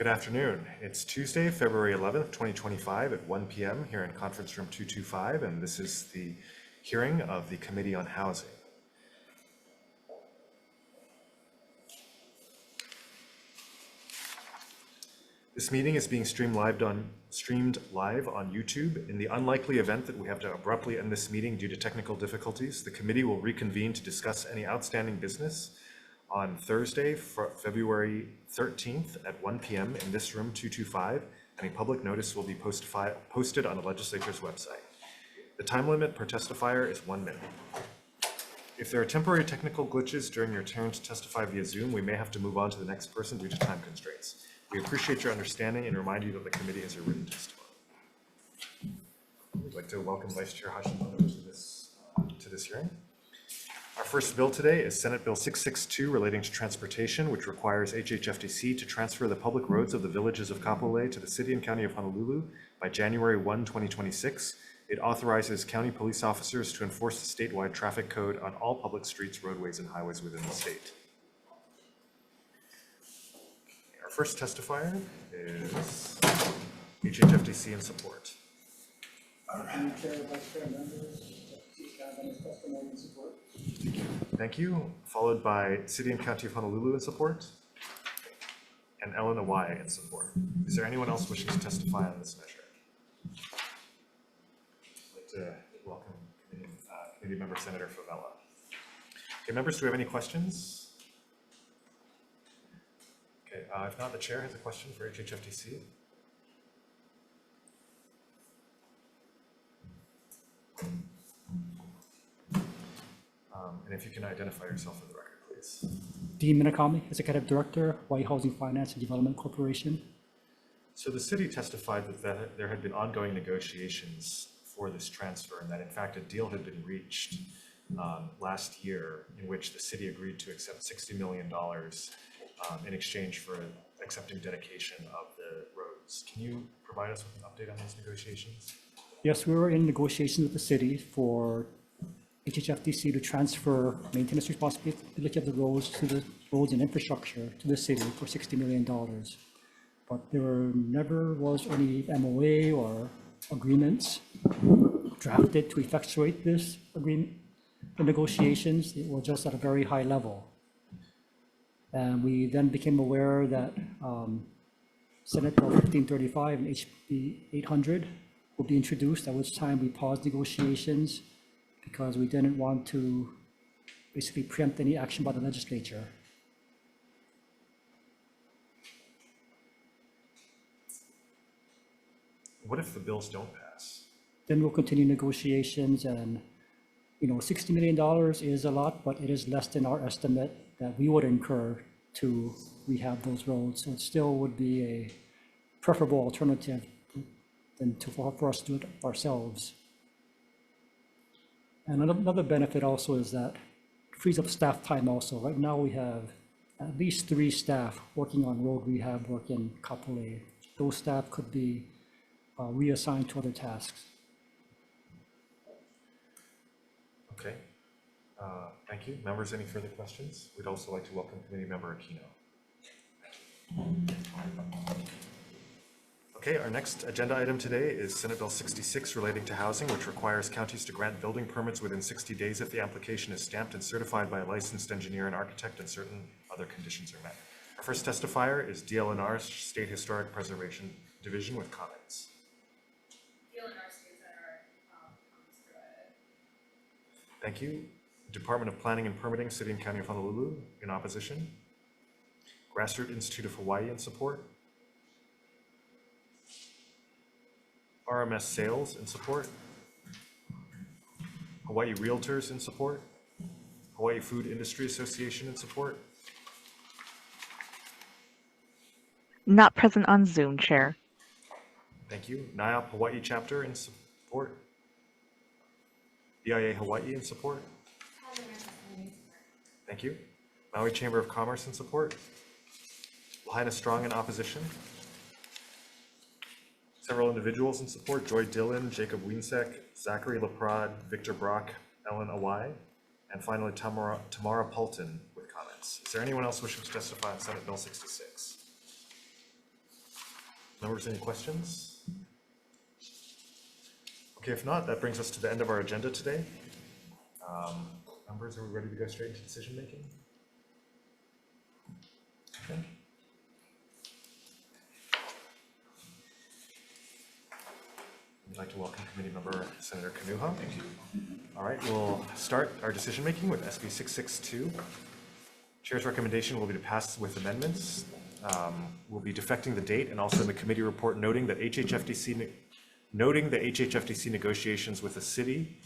Good afternoon. It's Tuesday, February 11th, 2025 at 1 p.m. here in Conference Room 225, and this is the hearing of the Committee on Housing. This meeting is being streamed live on YouTube. In the unlikely event that we have to abruptly end this meeting due to technical difficulties, the committee will reconvene to discuss any outstanding business on Thursday, February 13th at 1 p.m. in this room 225, and a public notice will be posted on the legislature's website. The time limit per testifier is 1 minute. If there are temporary technical glitches during your turn to testify via Zoom, we may have to move on to the next person due to time constraints. We appreciate your understanding and remind you that the committee has a written testimony. We'd like to welcome Vice Chair Hashimoto to this hearing. Our first bill today is Senate Bill 662 relating to transportation, which requires HHFDC to transfer the public roads of the villages of Kapolei to the City and County of Honolulu by January 1, 2026. It authorizes county police officers to enforce the statewide traffic code on all public streets, roadways, and highways within the state. Our first testifier is HHFDC in support. Chair, Vice Chair, members, testimony in support. Thank you. Followed by City and County of Honolulu in support, and Ellen Hawai'i in support. Is there anyone else wishing to testify on this measure? I'd like to welcome Committee Member Senator Favela. Okay, members, do we have any questions? Okay, if not, the chair has a question for HHFDC. And if you can identify yourself for the record, please. Dean Minakami, Executive Director, Hawai'i Housing Finance and Development Corporation. So the city testified that there had been ongoing negotiations for this transfer, and that in fact a deal had been reached last year in which the city agreed to accept $60 million in exchange for accepting dedication of the roads. Can you provide us with an update on those negotiations? Yes, we were in negotiations with the city for HHFDC to transfer maintenance responsibility of the roads to the roads and infrastructure to the city for $60 million. But there never was any MOA or agreements drafted to effectuate this agreement. The negotiations, it was just at a very high level. And we then became aware that Senate Bill 1535 and HB 800 will be introduced, at which time we paused negotiations because we didn't want to basically preempt any action by the legislature. What if the bills don't pass? Then we'll continue negotiations, and $60 million is a lot, but it is less than our estimate that we would incur to rehab those roads. So it still would be a preferable alternative than for us to do it ourselves. And another benefit also is that it frees up staff time also. Right now we have at least 3 staff working on road rehab work in Kapolei. Those staff could be reassigned to other tasks. Okay, thank you. Members, any further questions? We'd also like to welcome Committee Member Aquino. Okay, our next agenda item today is Senate Bill 66 relating to housing, which requires counties to grant building permits within 60 days if the application is stamped and certified by a licensed engineer and architect and certain other conditions are met. Our first testifier is DLNR State Historic Preservation Division with comments. DLNR states that our comments provided. Thank you. Department of Planning and Permitting, City and County of Honolulu in opposition. Grassroots Institute of Hawaii in support. RMS Sales in support. Hawaii Realtors in support. Hawaii Food Industry Association in support. Not present on Zoom, Chair. Thank you. NIOP Hawaii Chapter in support. BIA Hawaii in support. Thank you. Maui Chamber of Commerce in support. Lahaina Strong in opposition. Several individuals in support: Joy Dillon, Jacob Wiensek, Zachary Laprade, Victor Brock, Ellen Hawai'i, and finally Tamara Palton with comments. Is there anyone else wishing to testify on Senate Bill 66? Members, any questions? Okay, if not, that brings us to the end of our agenda today. Members, are we ready to go straight into decision making? Okay. I'd like to welcome committee member Senator Kanuha. Thank you. All right, we'll start our decision making with SB 662. Chair's recommendation will be to pass with amendments. We'll be defecting the date and also in the committee report noting that HHFDC negotiations with the city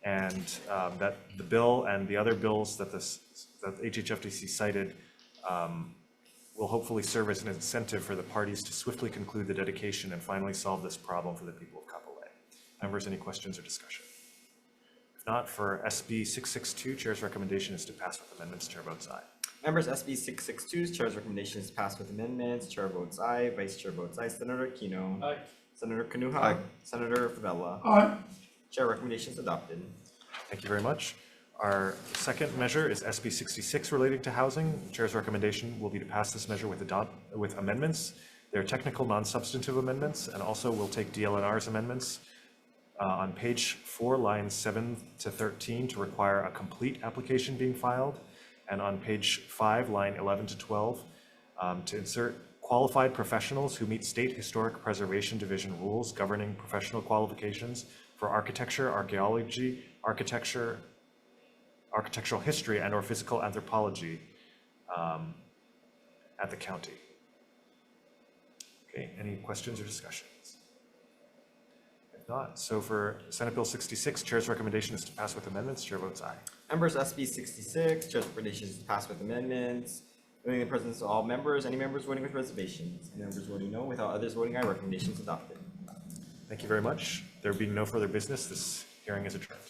and that the bill and the other bills that HHFDC cited will hopefully serve as an incentive for the parties to swiftly conclude the dedication and finally solve this problem for the people of Kapolei. Members, any questions or discussion? If not, for SB 662, Chair's recommendation is to pass with amendments. Chair votes aye. Members, SB 662's Chair's recommendation is passed with amendments. Chair votes aye. Vice Chair votes aye. Senator Aquino. Aye. Senator Kanuha. Aye. Senator Favela. Aye. Chair recommendation is adopted. Thank you very much. Our second measure is SB 66 relating to housing. The Chair's recommendation will be to pass this measure with amendments. They're technical, non-substantive amendments, and also we'll take DLNR's amendments on page 4, lines 7 to 13 to require a complete application being filed, and on page 5, line 11 to 12, to insert qualified professionals who meet State Historic Preservation Division rules governing professional qualifications for architecture, archaeology, architectural history, and or physical anthropology at the county. Okay, any questions or discussions? If not, so for Senate Bill 66, Chair's recommendation is to pass with amendments. Chair votes aye. Members, SB 66, Chair's recommendation is to pass with amendments. Noting the presence of all members, any members voting with reservations, any members voting no, without others voting aye, recommendation is adopted. Thank you very much. There being no further business, this hearing is adjourned.